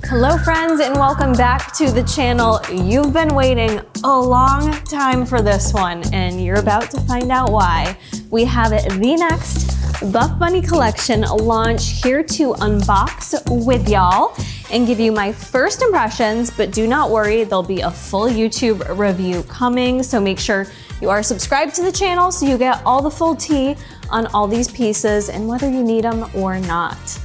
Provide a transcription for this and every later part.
Hello friends, and welcome back to the channel. You've been waiting a long time for this one, and you're about to find out why. We have the next Buffbunny collection launch here to unbox with y'all and give you my first impressions, but do not worry, there'll be a full YouTube review coming, so make sure you are subscribed to the channel so you get all the full tea on all these pieces and whether you need them or not.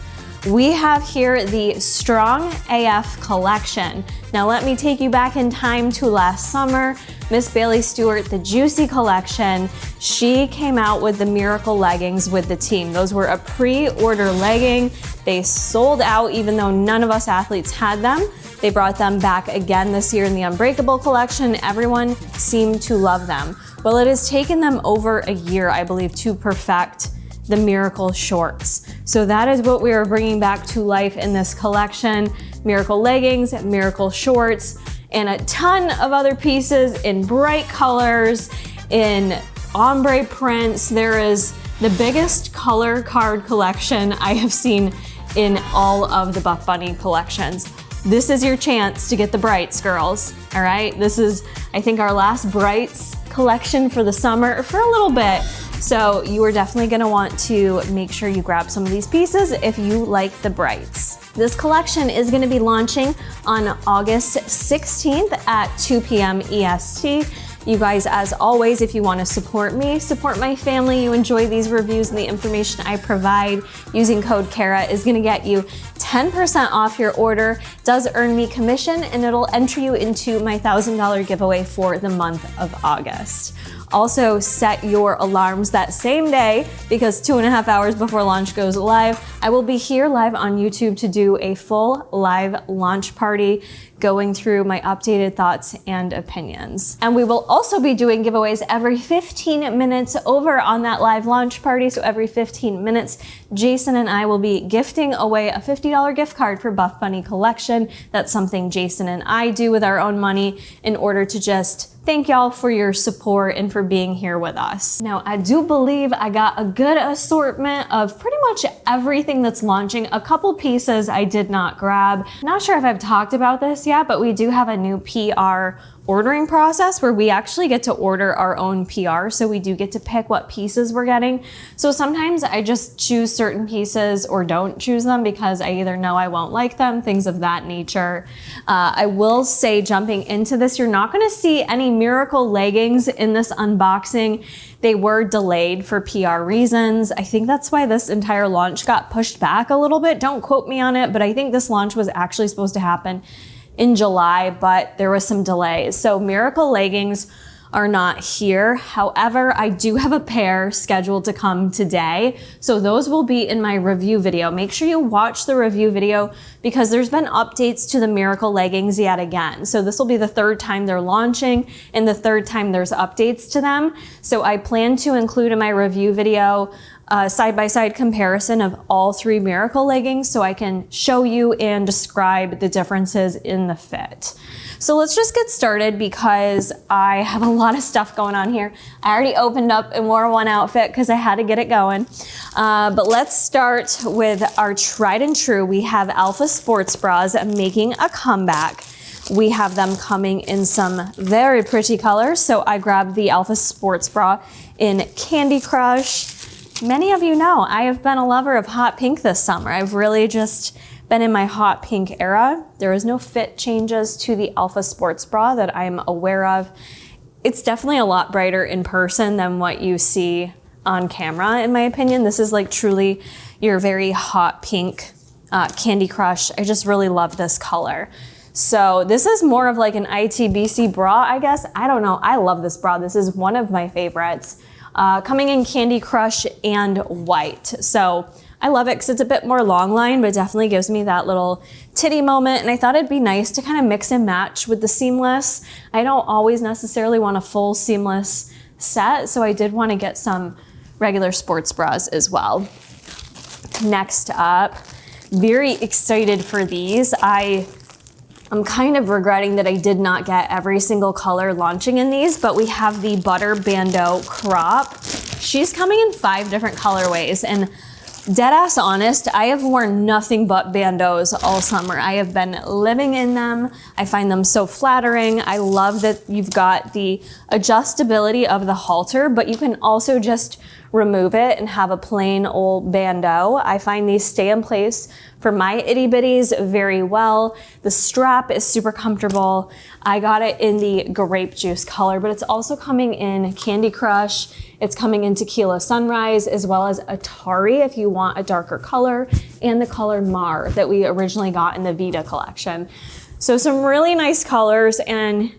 We have here the Strong AF collection. Now let me take you back in time to last summer. Miss Bailey Stewart, the Juicy collection, she came out with the Miracle leggings with the team. Those were a pre-order legging. They sold out even though none of us athletes had them. They brought them back again this year in the Unbreakable collection. Everyone seemed to love them. Well, it has taken them over a year, I believe, to perfect the Miracle shorts. So that is what we are bringing back to life in this collection. Miracle leggings, Miracle shorts, and a ton of other pieces in bright colors, in ombre prints. There is the biggest color card collection I have seen in all of the Buffbunny collections. This is your chance to get the brights, girls, all right? This is, I think, our last brights collection for the summer for a little bit. So you are definitely gonna want to make sure you grab some of these pieces if you like the brights. This collection is gonna be launching on August 16th at 2 p.m. EST. You guys, as always, if you wanna support me, support my family, you enjoy these reviews and the information I provide, using code KARA is gonna get you 10% off your order, does earn me commission, and it'll enter you into my $1,000 giveaway for the month of August. Also set your alarms that same day because 2.5 hours before launch goes live, I will be here live on YouTube to do a full live launch party going through my updated thoughts and opinions. And we will also be doing giveaways every 15 minutes over on that live launch party. So every 15 minutes, Jason and I will be gifting away a $50 gift card for Buffbunny collection. That's something Jason and I do with our own money in order to just thank y'all for your support and for being here with us. Now, I do believe I got a good assortment of pretty much everything that's launching. A couple pieces I did not grab. Not sure if I've talked about this yet, but we do have a new PR ordering process where we actually get to order our own PR, so we do get to pick what pieces we're getting. So sometimes I just choose certain pieces or don't choose them because I either know I won't like them, things of that nature. I will say, jumping into this, you're not gonna see any Miracle leggings in this unboxing. They were delayed for PR reasons. I think that's why this entire launch got pushed back a little bit. Don't quote me on it, but I think this launch was actually supposed to happen in July, but there was some delays. So Miracle leggings are not here. However, I do have a pair scheduled to come today. So those will be in my review video. Make sure you watch the review video because there's been updates to the Miracle leggings yet again. So this will be the third time they're launching and the third time there's updates to them. So I plan to include in my review video side-by-side comparison of all three Miracle leggings so I can show you and describe the differences in the fit. So let's just get started because I have a lot of stuff going on here. I already opened up and wore one outfit because I had to get it going. But let's start with our tried and true. We have Alpha sports bras making a comeback. We have them coming in some very pretty colors. So I grabbed the Alpha sports bra in Candy Crush. Many of you know I have been a lover of hot pink this summer. I've really just been in my hot pink era. There is no fit changes to the Alpha sports bra that I'm aware of. It's definitely a lot brighter in person than what you see on camera, in my opinion. This is like truly your very hot pink Candy Crush. I just really love this color. So this is more of like an ITBC bra, I guess. I don't know. I love this bra. This is one of my favorites. Coming in Candy Crush and white. So I love it because it's a bit more long line, but it definitely gives me that little titty moment. And I thought it'd be nice to kind of mix and match with the seamless. I don't always necessarily want a full seamless set, so I did want to get some regular sports bras as well. Next up, very excited for these. I'm kind of regretting that I did not get every single color launching in these, but we have the Butter Bandeau Crop. She's coming in 5 different colorways, and dead ass honest, I have worn nothing but bandeaus all summer. I have been living in them. I find them so flattering. I love that you've got the adjustability of the halter, but you can also just remove it and have a plain old bandeau. I find these stay in place for my itty bitties very well. The strap is super comfortable. I got it in the grape juice color, but it's also coming in Candy Crush. It's coming in Tequila Sunrise, as well as Atari if you want a darker color, and the color Mar that we originally got in the Vita collection. So some really nice colors, and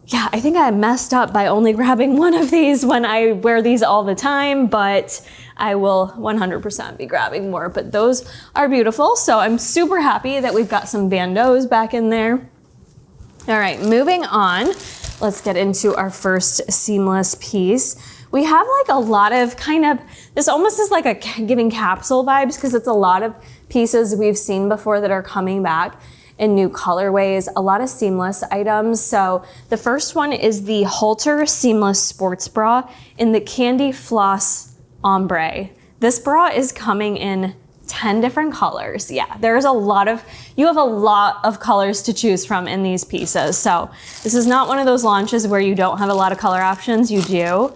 yeah, I think I messed up by only grabbing one of these when I wear these all the time, but I will 100% be grabbing more. But those are beautiful, so I'm super happy that we've got some bandeaus back in there. All right, moving on, let's get into our first seamless piece. We have like a lot of kind of, this almost is like a giving capsule vibes because it's a lot of pieces we've seen before that are coming back in new colorways, a lot of seamless items. So the first one is the Halter Seamless Sports Bra in the Candy Floss Ombre. This bra is coming in 10 different colors. Yeah, there's a lot of, you have a lot of colors to choose from in these pieces. So this is not one of those launches where you don't have a lot of color options, you do.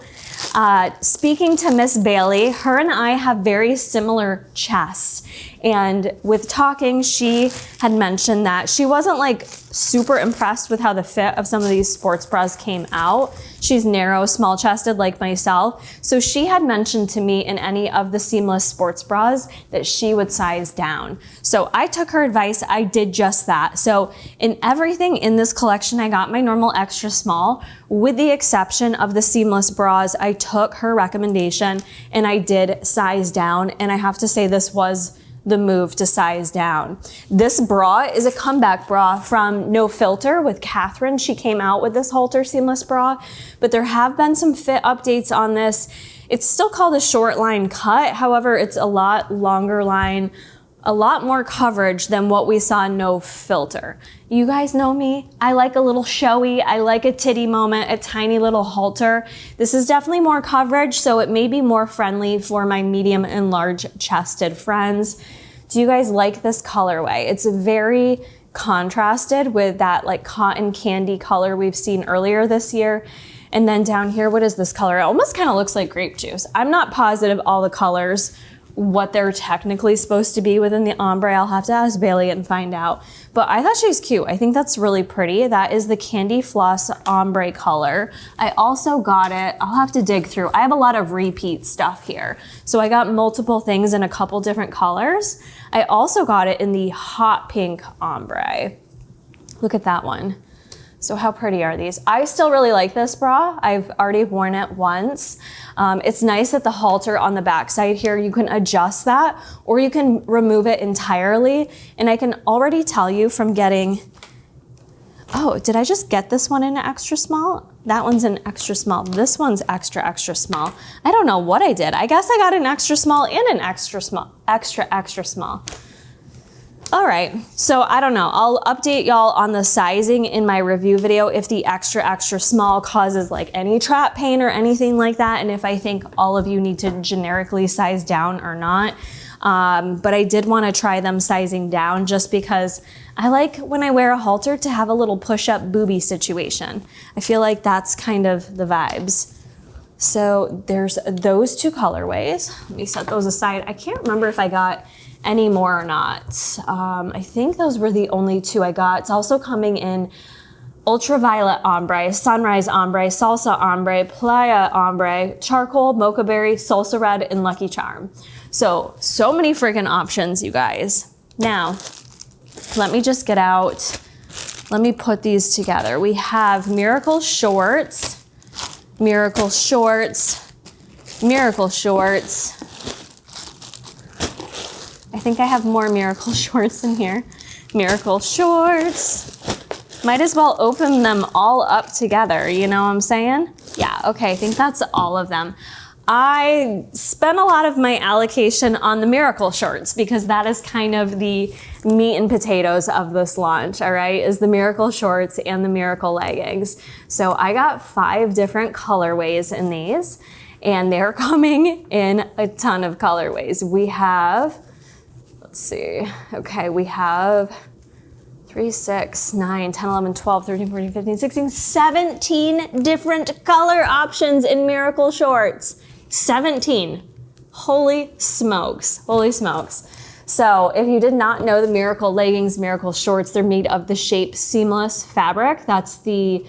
Speaking to Miss Bailey, her and I have very similar chests. And with talking, she had mentioned that she wasn't like super impressed with how the fit of some of these sports bras came out. She's narrow, small chested like myself. So she had mentioned to me in any of the seamless sports bras that she would size down. So I took her advice, I did just that. So in everything in this collection, I got my normal extra small, with the exception of the seamless bras. I took her recommendation and I did size down. And I have to say this was the move to size down. This bra is a comeback bra from No Filter with Catherine. She came out with this halter seamless bra, but there have been some fit updates on this. It's still called a short line cut. However, it's a lot longer line, a lot more coverage than what we saw in No Filter. You guys know me. I like a little showy. I like a titty moment, a tiny little halter. This is definitely more coverage, so it may be more friendly for my medium and large chested friends. Do you guys like this colorway? It's very contrasted with that like cotton candy color we've seen earlier this year. And then down here, what is this color? It almost kind of looks like grape juice. I'm not positive all the colors, what they're technically supposed to be within the ombre. I'll have to ask Bailey and find out. But I thought she's cute. I think that's really pretty. That is the Candy Floss Ombre color. I also got it, I'll have to dig through. I have a lot of repeat stuff here. So I got multiple things in a couple different colors. I also got it in the hot pink ombre. Look at that one. So how pretty are these? I still really like this bra. I've already worn it once. It's nice that the halter on the backside here, you can adjust that or you can remove it entirely. And I can already tell you from getting, oh, did I just get this one in an extra small? That one's an extra small. This one's extra, extra small. I don't know what I did. I guess I got an extra small and an extra small, extra, extra small. All right, so I don't know. I'll update y'all on the sizing in my review video if the extra, extra small causes like any trap pain or anything like that, and if I think all of you need to generically size down or not. But I did want to try them sizing down just because I like when I wear a halter to have a little push-up booby situation. I feel like that's kind of the vibes. So there's those two colorways. Let me set those aside. I can't remember if I got any more or not. I think those were the only two I got. It's also coming in Ultraviolet Ombre, Sunrise Ombre, Salsa Ombre, Playa Ombre, Charcoal, Mocha Berry, Salsa Red, and Lucky Charm. So many freaking options, you guys. Now, let me just get out, let me put these together. We have Miracle Shorts, Miracle Shorts, Miracle Shorts. I think I have more Miracle Shorts in here. Miracle Shorts. Might as well open them all up together, you know what I'm saying? Yeah, okay, I think that's all of them. I spent a lot of my allocation on the Miracle Shorts because that is kind of the meat and potatoes of this launch, all right, is the Miracle Shorts and the Miracle Leggings. So I got 5 different colorways in these. and they're coming in a ton of colorways. We have, let's see, okay, we have 3, 6, 9, 10, 11, 12, 13, 14, 15, 16, 17 different color options in Miracle shorts. 17. Holy smokes, holy smokes. So if you did not know the Miracle leggings, Miracle shorts, they're made of the Shape Seamless fabric. That's the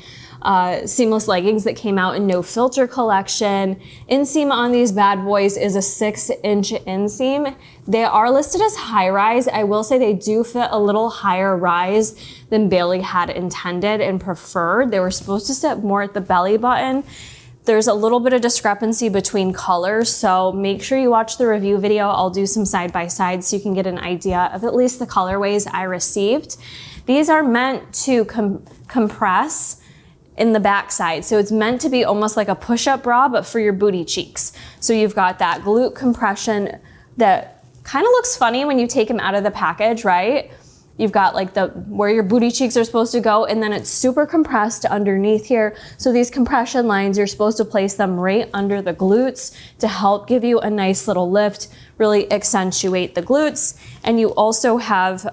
seamless leggings that came out in No Filter collection. Inseam on these bad boys is a 6-inch inseam. They are listed as high rise. I will say they do fit a little higher rise than Bailey had intended and preferred. They were supposed to sit more at the belly button. There's a little bit of discrepancy between colors, so make sure you watch the review video. I'll do some side-by-side so you can get an idea of at least the colorways I received. These are meant to compress in the backside. So it's meant to be almost like a push-up bra, but for your booty cheeks. So you've got that glute compression that kind of looks funny when you take them out of the package, right? You've got like where your booty cheeks are supposed to go, and then it's super compressed underneath here. So these compression lines, you're supposed to place them right under the glutes to help give you a nice little lift, really accentuate the glutes. And you also have,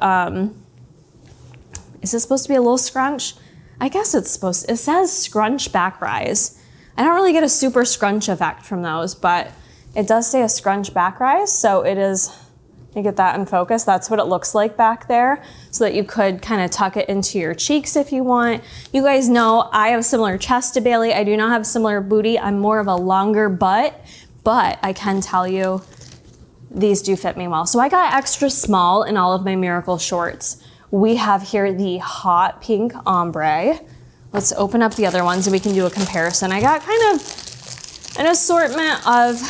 is this supposed to be a little scrunch? I guess it says scrunch back rise. I don't really get a super scrunch effect from those, but it does say a scrunch back rise. So it is, let me get that in focus. That's what it looks like back there, so that you could kind of tuck it into your cheeks if you want. You guys know I have similar chest to Bailey. I do not have similar booty. I'm more of a longer butt, but I can tell you these do fit me well. So I got extra small in all of my Miracle shorts. We have here the hot pink ombre. Let's open up the other ones and we can do a comparison. I got kind of an assortment of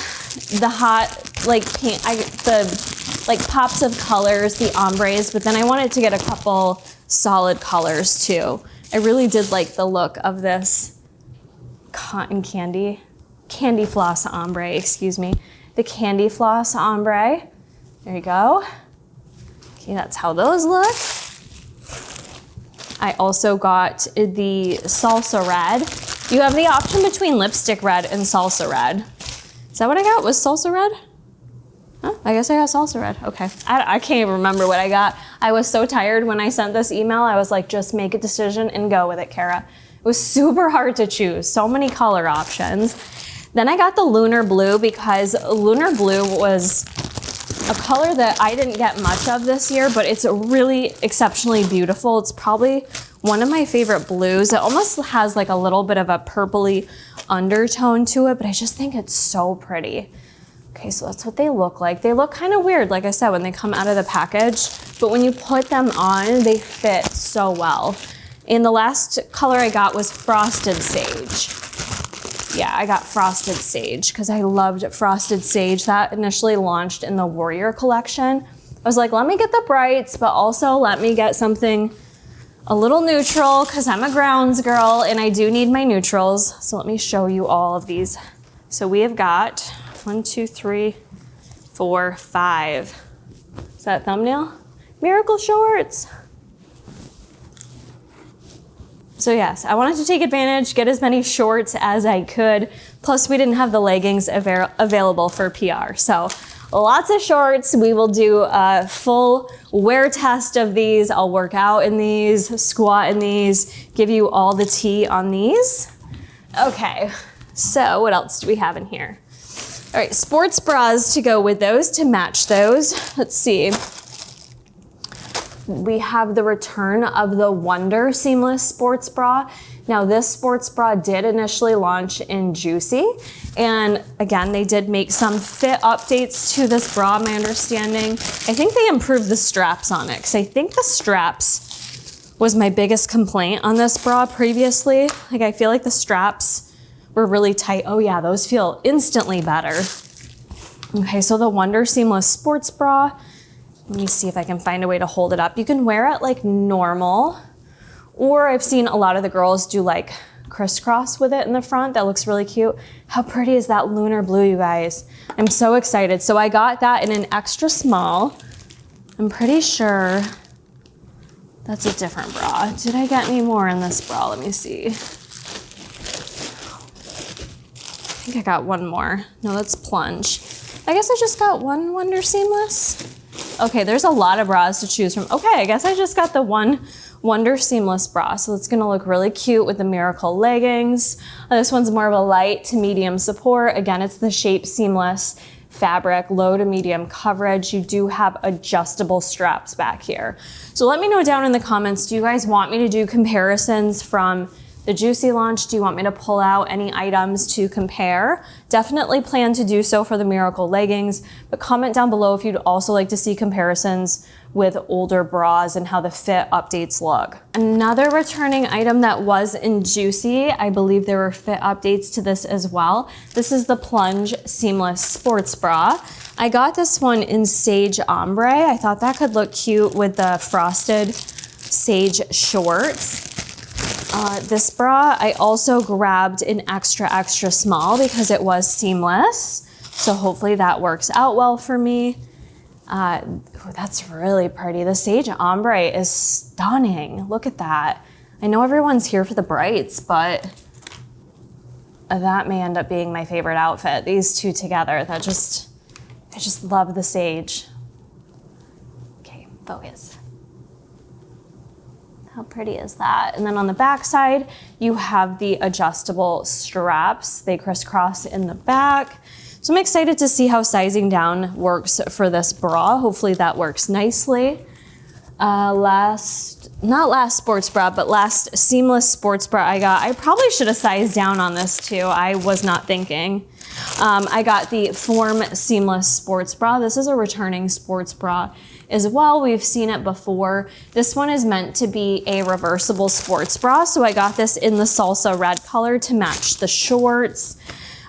the hot, like pink, the like pops of colors, the ombres, but then I wanted to get a couple solid colors too. I really did like the look of this cotton candy floss ombre, excuse me. The candy floss ombre. There you go. Okay, that's how those look. I also got the salsa red. You have the option between lipstick red and salsa red. Is that what I got? Was salsa red? Huh? I guess I got salsa red. Okay. I can't even remember what I got. I was so tired when I sent this email. I was like, just make a decision and go with it, Kara. It was super hard to choose. So many color options. Then I got the lunar blue because lunar blue was a color that I didn't get much of this year, but it's really exceptionally beautiful. It's probably one of my favorite blues. It almost has like a little bit of a purpley undertone to it, but I just think it's so pretty. Okay, so that's what they look like. They look kind of weird, like I said, when they come out of the package, but when you put them on, they fit so well. And the last color I got was Frosted Sage. Yeah, I got Frosted Sage because I loved Frosted Sage. That initially launched in the Warrior collection. I was like, let me get the brights, but also let me get something a little neutral because I'm a grounds girl and I do need my neutrals. So let me show you all of these. So we have got 1, 2, 3, 4, 5. Is that a thumbnail? Miracle shorts. So yes, I wanted to take advantage, get as many shorts as I could. Plus we didn't have the leggings available for PR. So lots of shorts. We will do a full wear test of these. I'll work out in these, squat in these, give you all the tea on these. Okay, so what else do we have in here? All right, sports bras to go with those, to match those. Let's see. We have the return of the Wonder Seamless Sports Bra. Now this sports bra did initially launch in Juicy. And again, they did make some fit updates to this bra, my understanding. I think they improved the straps on it because I think the straps was my biggest complaint on this bra previously. Like I feel like the straps were really tight. Oh yeah, those feel instantly better. Okay, so the Wonder Seamless Sports Bra. Let me see if I can find a way to hold it up. You can wear it like normal, or I've seen a lot of the girls do like crisscross with it in the front. That looks really cute. How pretty is that lunar blue, you guys? I'm so excited. So I got that in an extra small. I'm pretty sure that's a different bra. Did I get any more in this bra? Let me see. I think I got one more. No, that's plunge. I guess I just got one Wonder Seamless. Okay, there's a lot of bras to choose from. Okay, I guess I just got the one Wonder Seamless bra. So it's gonna look really cute with the Miracle leggings. This one's more of a light to medium support. Again, it's the Shape Seamless fabric, low to medium coverage. You do have adjustable straps back here. So let me know down in the comments, do you guys want me to do comparisons from the Juicy launch? Do you want me to pull out any items to compare? Definitely plan to do so for the Miracle leggings, but comment down below if you'd also like to see comparisons with older bras and how the fit updates look. Another returning item that was in Juicy, I believe there were fit updates to this as well. This is the Plunge Seamless Sports Bra. I got this one in Sage Ombre. I thought that could look cute with the frosted sage shorts. This bra, I also grabbed an extra small because it was seamless. So hopefully that works out well for me. Ooh, that's really pretty. The Sage Ombre is stunning. Look at that. I know everyone's here for the brights, but that may end up being my favorite outfit. These two together, I just love the sage. Okay, focus. How pretty is that? And then on the back side, you have the adjustable straps. They crisscross in the back. So I'm excited to see how sizing down works for this bra. Hopefully that works nicely. Not last sports bra, but last seamless sports bra I got. I probably should have sized down on this too. I was not thinking. I got the Form Seamless Sports Bra. This is a returning sports bra as well. We've seen it before. This one is meant to be a reversible sports bra. So I got this in the salsa red color to match the shorts.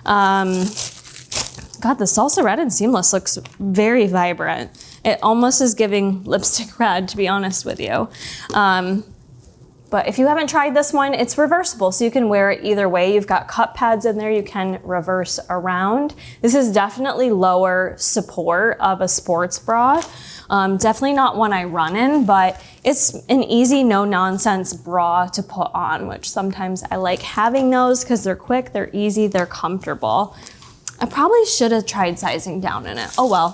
God, the salsa red and seamless looks very vibrant. It almost is giving lipstick red, to be honest with you. But if you haven't tried this one, it's reversible, so you can wear it either way. You've got cup pads in there, you can reverse around. This is definitely lower support of a sports bra. Definitely not one I run in, but it's an easy, no-nonsense bra to put on, which sometimes I like having those because they're quick, they're easy, they're comfortable. I probably should have tried sizing down in it. Oh well,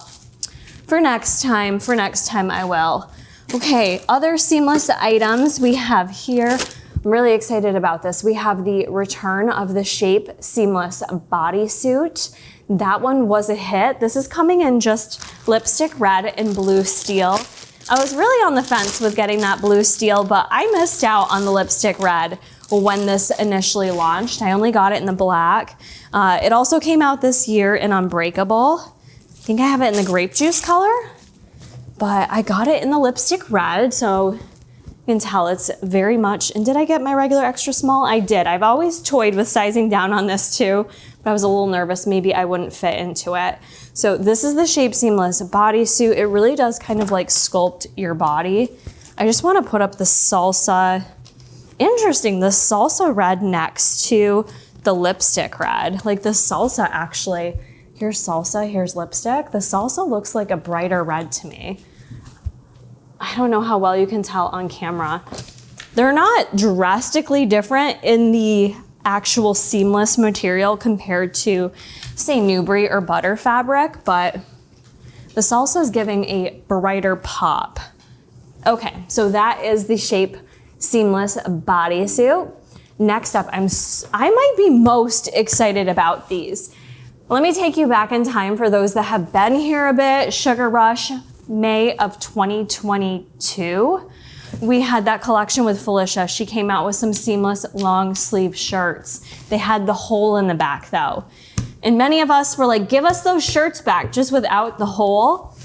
for next time I will. Okay, other seamless items we have here. I'm really excited about this. We have the return of the Shape Seamless bodysuit. That one was a hit. This is coming in just lipstick red and blue steel. I was really on the fence with getting that blue steel, but I missed out on the lipstick red when this initially launched. I only got it in the black. It also came out this year in Unbreakable. I think I have it in the grape juice color, but I got it in the lipstick red, so you can tell it's very much, and did I get my regular extra small? I did. I've always toyed with sizing down on this too, but I was a little nervous maybe I wouldn't fit into it. So this is the Shape Seamless bodysuit. It really does kind of like sculpt your body. I just want to put up the salsa. Interesting, the salsa red next to the lipstick red. Like the salsa actually, here's salsa, here's lipstick. The salsa looks like a brighter red to me. I don't know how well you can tell on camera. They're not drastically different in the actual seamless material compared to, say, Newbury or butter fabric, but the salsa is giving a brighter pop. Okay, so that is the Shape Seamless bodysuit. Next up, I might be most excited about these. Let me take you back in time for those that have been here a bit. Sugar Rush, May of 2022. We had that collection with Felicia. She came out with some seamless long sleeve shirts. They had the hole in the back though. And many of us were like, give us those shirts back just without the hole.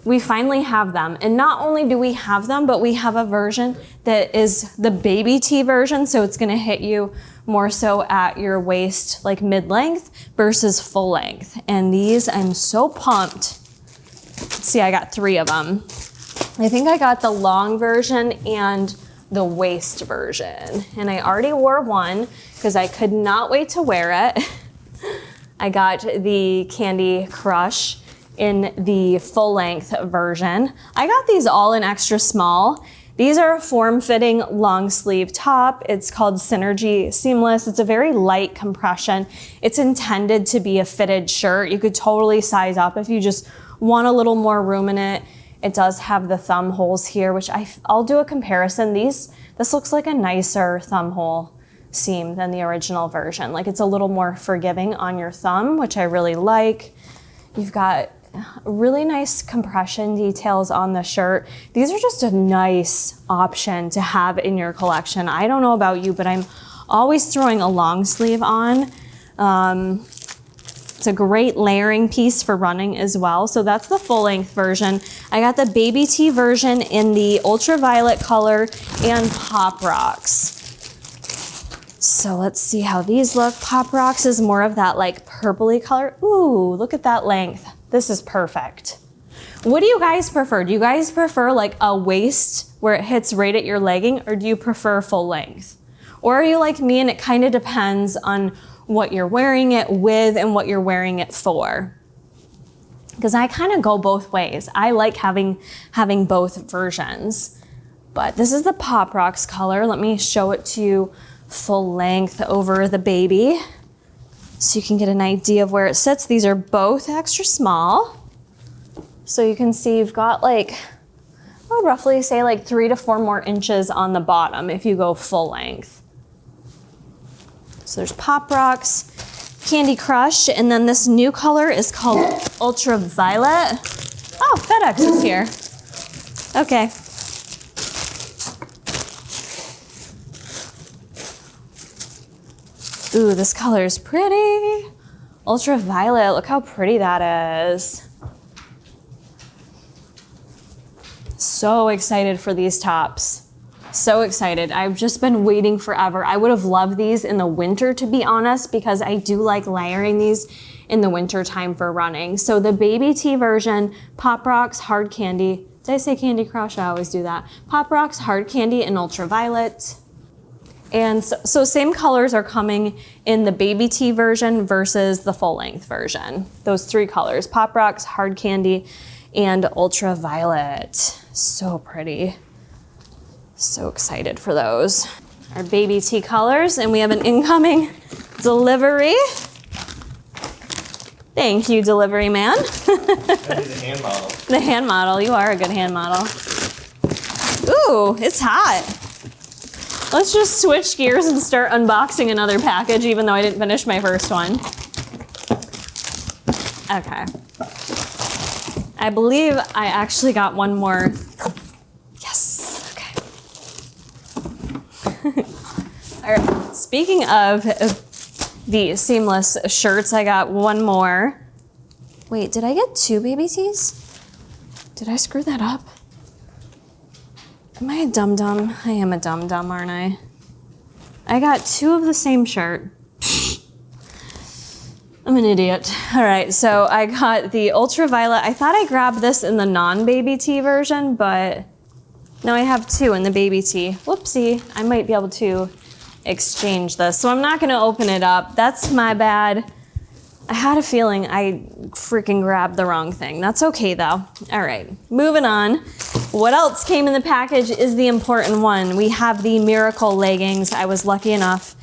We finally have them. And not only do we have them, but we have a version that is the baby tee version. So it's gonna hit you more so at your waist, like mid-length versus full length. And these, I'm so pumped. Let's see, I got 3 of them. I think I got the long version and the waist version. And I already wore one because I could not wait to wear it. I got the Candy Crush in the full length version. I got these all in extra small. These are a form-fitting long sleeve top. It's called Synergy Seamless. It's a very light compression. It's intended to be a fitted shirt. You could totally size up if you just want a little more room in it. It does have the thumb holes here, which I'll do a comparison. This looks like a nicer thumb hole seam than the original version. Like, it's a little more forgiving on your thumb, which I really like. You've got really nice compression details on the shirt. These are just a nice option to have in your collection. I don't know about you, but I'm always throwing a long sleeve on. It's a great layering piece for running as well. So that's the full length version. I got the baby tee version in the ultraviolet color and Pop Rocks. So let's see how these look. Pop Rocks is more of that like purpley color. Ooh, look at that length. This is perfect. What do you guys prefer? Do you guys prefer like a waist where it hits right at your legging, or do you prefer full length? Or are you like me and it kind of depends on what you're wearing it with and what you're wearing it for? Because I kind of go both ways. I like having both versions. But this is the Pop Rocks color. Let me show it to you full length over the baby, so you can get an idea of where it sits. These are both extra small. So you can see you've got like, I would roughly say like 3 to 4 more inches on the bottom if you go full length. So there's Pop Rocks, Candy Crush, and then this new color is called Ultraviolet. Oh, FedEx is here. Okay. Ooh, this color is pretty. Ultraviolet, look how pretty that is. So excited for these tops. So excited. I've just been waiting forever. I would have loved these in the winter, to be honest, because I do like layering these in the winter time for running. So the baby tee version, Pop Rocks, Hard Candy. Did I say Candy Crush? I always do that. Pop Rocks, Hard Candy, and Ultraviolet. And so same colors are coming in the baby tee version versus the full length version. Those 3 colors, Pop Rocks, Hard Candy, and Ultraviolet. So pretty. So excited for those. Our baby tee colors, and we have an incoming delivery. Thank you, delivery man. I did the hand model. The hand model, you are a good hand model. Ooh, it's hot. Let's just switch gears and start unboxing another package, even though I didn't finish my first one. Okay. I believe I actually got one more. Yes, okay. All right, speaking of the seamless shirts, I got one more. Wait, did I get 2 baby tees? Did I screw that up? Am I a dum-dum? I am a dum-dum, aren't I? I got 2 of the same shirt. I'm an idiot. All right, so I got the ultraviolet. I thought I grabbed this in the non-baby tee version, but no, I have 2 in the baby tee. Whoopsie, I might be able to exchange this. So I'm not gonna open it up. That's my bad. I had a feeling I freaking grabbed the wrong thing. That's okay though. All right, moving on. What else came in the package is the important one. We have the Miracle leggings. I was lucky enough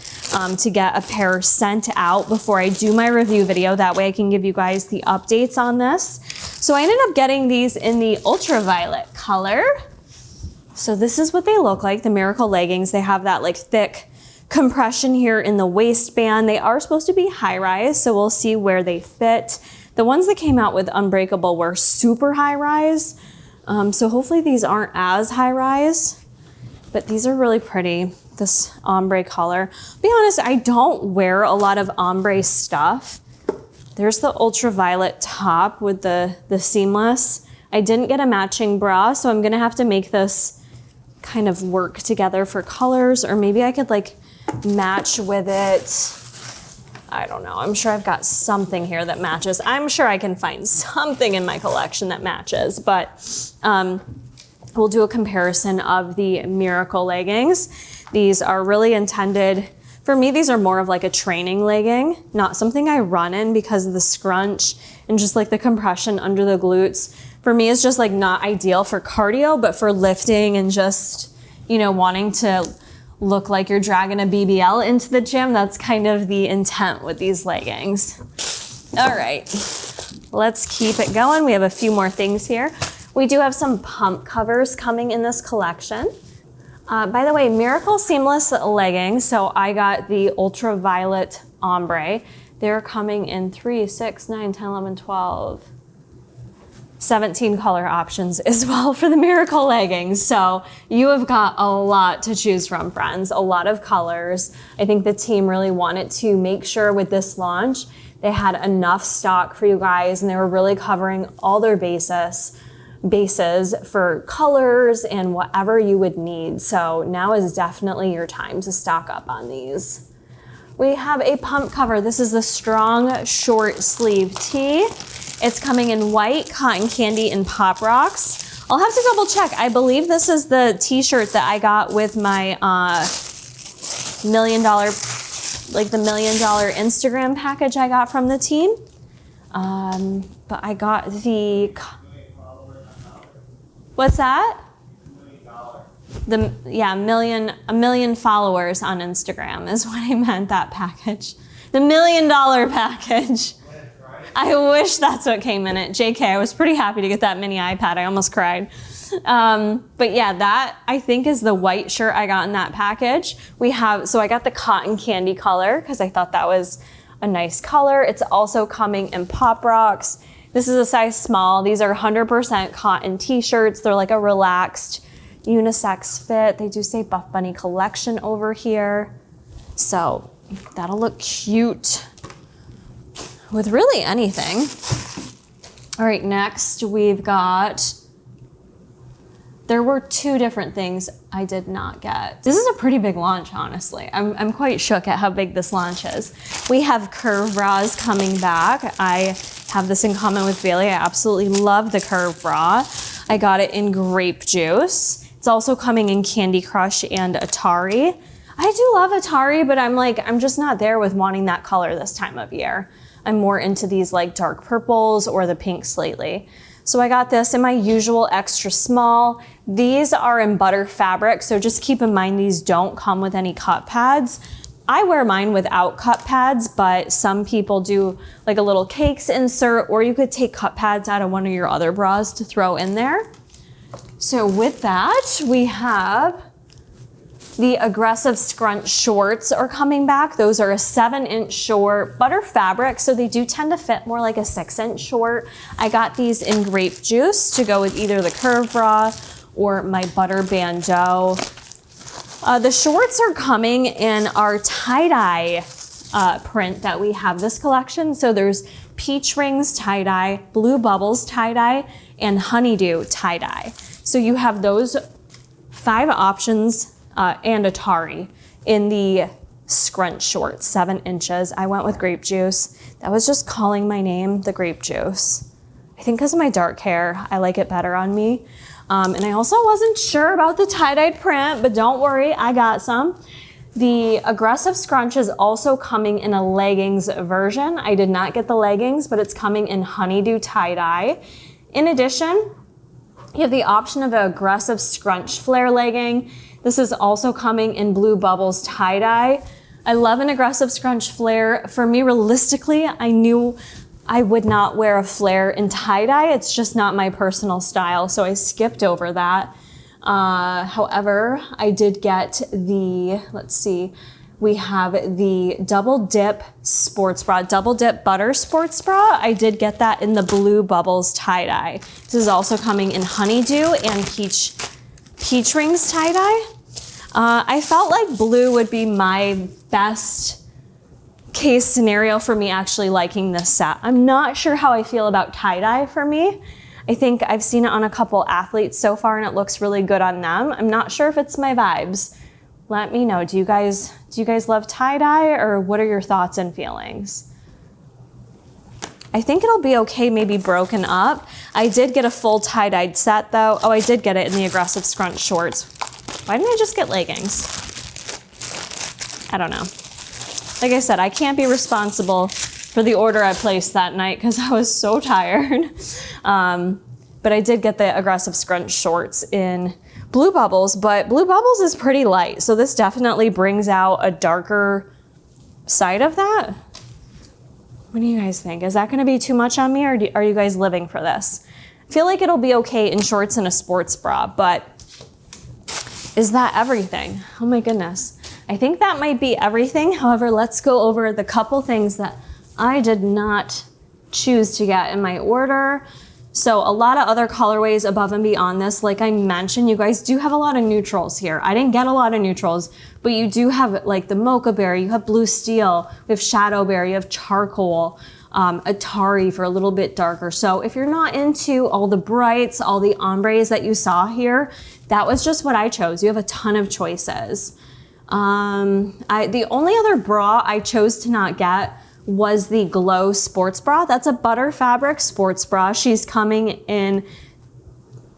to get a pair sent out before I do my review video. That way I can give you guys the updates on this. So I ended up getting these in the ultraviolet color. So this is what they look like, the Miracle leggings. They have that like thick compression here in the waistband. They are supposed to be high rise, so we'll see where they fit. The ones that came out with Unbreakable were super high rise. So hopefully these aren't as high rise, but these are really pretty, this ombre color. Be honest, I don't wear a lot of ombre stuff. There's the ultraviolet top with the seamless. I didn't get a matching bra, so I'm gonna have to make this kind of work together for colors, or maybe I could like match with it. I don't know, I'm sure I've got something here that matches. I'm sure I can find something in my collection that matches, but we'll do a comparison of the Miracle leggings. These are really intended, for me, these are more of like a training legging, not something I run in because of the scrunch and just like the compression under the glutes. For for me is just like not ideal for cardio, but for lifting and just, you know, wanting to look like you're dragging a BBL into the gym. That's kind of the intent with these leggings. All right, let's keep it going. We have a few more things here. We do have some pump covers coming in this collection. By the way, Miracle Seamless leggings. So I got the ultraviolet ombre. They're coming in 3, 6, 9, 10, 11, 12, 17 color options as well for the Miracle leggings. So you have got a lot to choose from, friends, a lot of colors. I think the team really wanted to make sure with this launch, they had enough stock for you guys and they were really covering all their bases for colors and whatever you would need. So now is definitely your time to stock up on these. We have a pump cover. This is the strong short sleeve tee. It's coming in white, cotton candy, and pop rocks. I'll have to double check. I believe this is the t-shirt that I got with my $1 million Instagram package I got from the team. But I got the, what's that? A million followers on Instagram is what I meant, that package. The $1 million package. I wish that's what came in it. JK, I was pretty happy to get that mini iPad. I almost cried. But yeah, that I think is the white shirt I got in that package. So I got the cotton candy color because I thought that was a nice color. It's also coming in pop rocks. This is a size small. These are 100% cotton t-shirts. They're like a relaxed unisex fit. They do say Buffbunny collection over here. So that'll look cute with really anything. All right, next we've got, there were 2 different things I did not get. This is a pretty big launch, honestly. I'm quite shook at how big this launch is. We have curve bras coming back. I have this in common with Bailey. I absolutely love the curve bra. I got it in grape juice. It's also coming in Candy Crush and Atari. I do love Atari, but I'm just not there with wanting that color this time of year. I'm more into these like dark purples or the pinks lately. So I got this in my usual extra small. These are in butter fabric, so just keep in mind these don't come with any cut pads. I wear mine without cut pads, but some people do like a little cakes insert, or you could take cut pads out of one of your other bras to throw in there. So with that, we have the aggressive scrunch shorts are coming back. Those are a 7-inch short, butter fabric, so they do tend to fit more like a 6-inch short. I got these in grape juice to go with either the curve bra or my butter bandeau. The shorts are coming in our tie-dye print that we have this collection. So there's peach rings tie-dye, blue bubbles tie-dye, and honeydew tie-dye. So you have those 5 options and Atari in the scrunch shorts, 7 inches. I went with grape juice. That was just calling my name, the grape juice. I think because of my dark hair, I like it better on me. And I also wasn't sure about the tie-dyed print, but don't worry, I got some. The aggressive scrunch is also coming in a leggings version. I did not get the leggings, but it's coming in honeydew tie-dye. In addition, you have the option of an aggressive scrunch flare legging. This is also coming in blue bubbles tie-dye. I love an aggressive scrunch flare. For me, realistically, I knew I would not wear a flare in tie-dye. It's just not my personal style, so I skipped over that. However, I did get the, let's see, we have the double dip sports bra, double dip butter sports bra. I did get that in the blue bubbles tie-dye. This is also coming in honeydew and peach rings tie-dye. I felt like blue would be my best case scenario for me actually liking this set. I'm not sure how I feel about tie-dye for me. I think I've seen it on a couple athletes so far and it looks really good on them. I'm not sure if it's my vibes. Let me know, do you guys love tie-dye, or what are your thoughts and feelings? I think it'll be okay, maybe broken up. I did get a full tie-dyed set though. Oh, I did get it in the aggressive scrunch shorts. Why didn't I just get leggings? I don't know. Like I said, I can't be responsible for the order I placed that night because I was so tired. but I did get the aggressive scrunch shorts in Blue Bubbles, but Blue Bubbles is pretty light. So this definitely brings out a darker side of that. What do you guys think? Is that gonna be too much on me, or are you guys living for this? I feel like it'll be okay in shorts and a sports bra, but is that everything? Oh my goodness. I think that might be everything. However, let's go over the couple things that I did not choose to get in my order. So a lot of other colorways above and beyond this. Like I mentioned, you guys do have a lot of neutrals here. I didn't get a lot of neutrals, but you do have like the Mocha Berry, you have Blue Steel, we have Shadow Berry, you have Charcoal, Atari for a little bit darker. So if you're not into all the brights, all the ombres that you saw here, that was just what I chose. You have a ton of choices. The only other bra I chose to not get was the Glow sports bra. That's a butter fabric sports bra. She's coming in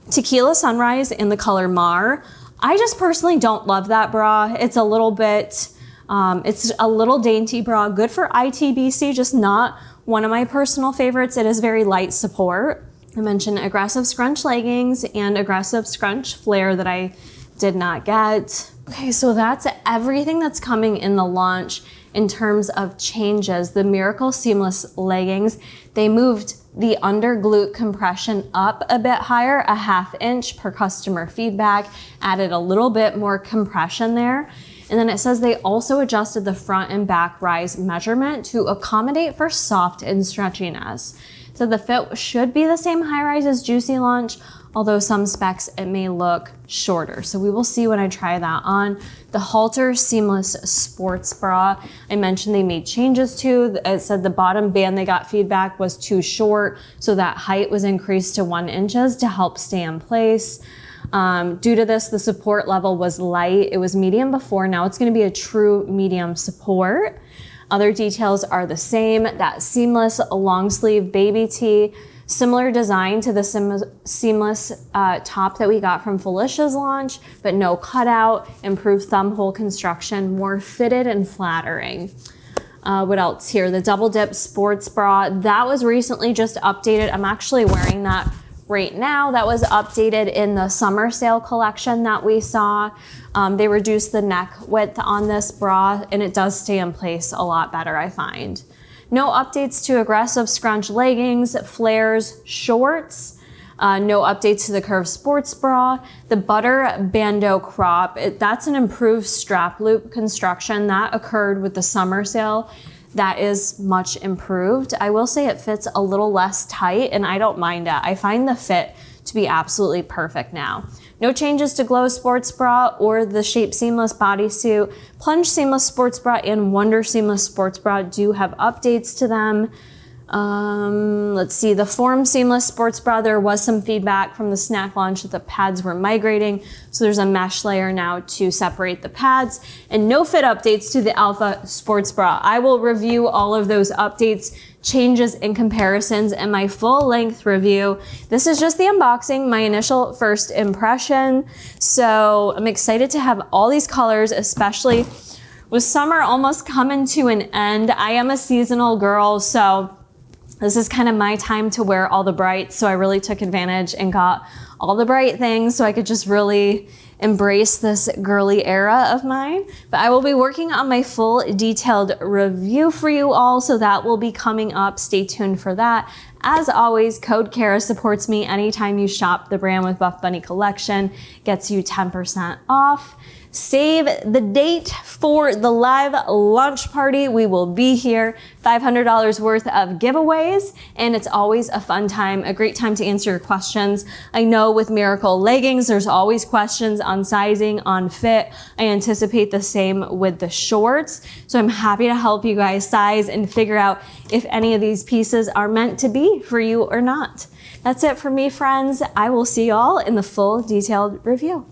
Tequila Sunrise in the color Mar. I just personally don't love that bra. It's a little bit, it's a little dainty bra, good for ITBC, just not one of my personal favorites. It is very light support. I mentioned aggressive scrunch leggings and aggressive scrunch flare that I did not get. Okay, so that's everything that's coming in the launch in terms of changes. The Miracle Seamless leggings, they moved the under glute compression up a bit higher, a 1/2 inch per customer feedback, added a little bit more compression there. And then it says they also adjusted the front and back rise measurement to accommodate for soft and stretchiness. So the fit should be the same high rise as Juicy Launch, although some specs it may look shorter. So we will see when I try that on. The Halter Seamless Sports Bra, I mentioned they made changes to. It said the bottom band they got feedback was too short, so that height was increased to 1 inch to help stay in place. Due to this, the support level was light. It was medium before, now it's gonna be a true medium support. Other details are the same. That seamless long sleeve baby tee, similar design to the seamless top that we got from Felicia's launch, but no cutout, improved thumb hole construction, more fitted and flattering. What else here? The Double Dip Sports Bra, that was recently just updated. I'm actually wearing that right now. That was updated in the summer sale collection that we saw. They reduced the neck width on this bra and it does stay in place a lot better, I find. No updates to aggressive scrunch leggings, flares, shorts. No updates to the Curve Sports Bra. The Butter Bandeau Crop, that's an improved strap loop construction that occurred with the summer sale. That is much improved. I will say it fits a little less tight and I don't mind it. I find the fit to be absolutely perfect now. No changes to Glow Sports Bra or the Shape Seamless Bodysuit. Plunge Seamless Sports Bra and Wonder Seamless Sports Bra do have updates to them. Let's see, the Form Seamless Sports Bra, there was some feedback from the snack launch that the pads were migrating, so there's a mesh layer now to separate the pads, and no fit updates to the Alpha Sports Bra. I will review all of those updates, changes, and comparisons in my full-length review. This is just the unboxing, my initial first impression, so I'm excited to have all these colors, especially with summer almost coming to an end. I am a seasonal girl, so this is kind of my time to wear all the brights, so I really took advantage and got all the bright things so I could just really embrace this girly era of mine. But I will be working on my full detailed review for you all, so that will be coming up. Stay tuned for that. As always, code Kara supports me anytime you shop the brand with Buffbunny Collection, gets you 10% off. Save the date for the live launch party. We will be here, $500 worth of giveaways, and it's always a fun time, a great time to answer your questions. I know with Miracle leggings, there's always questions on sizing, on fit. I anticipate the same with the shorts. So I'm happy to help you guys size and figure out if any of these pieces are meant to be for you or not. That's it for me, friends. I will see y'all in the full detailed review.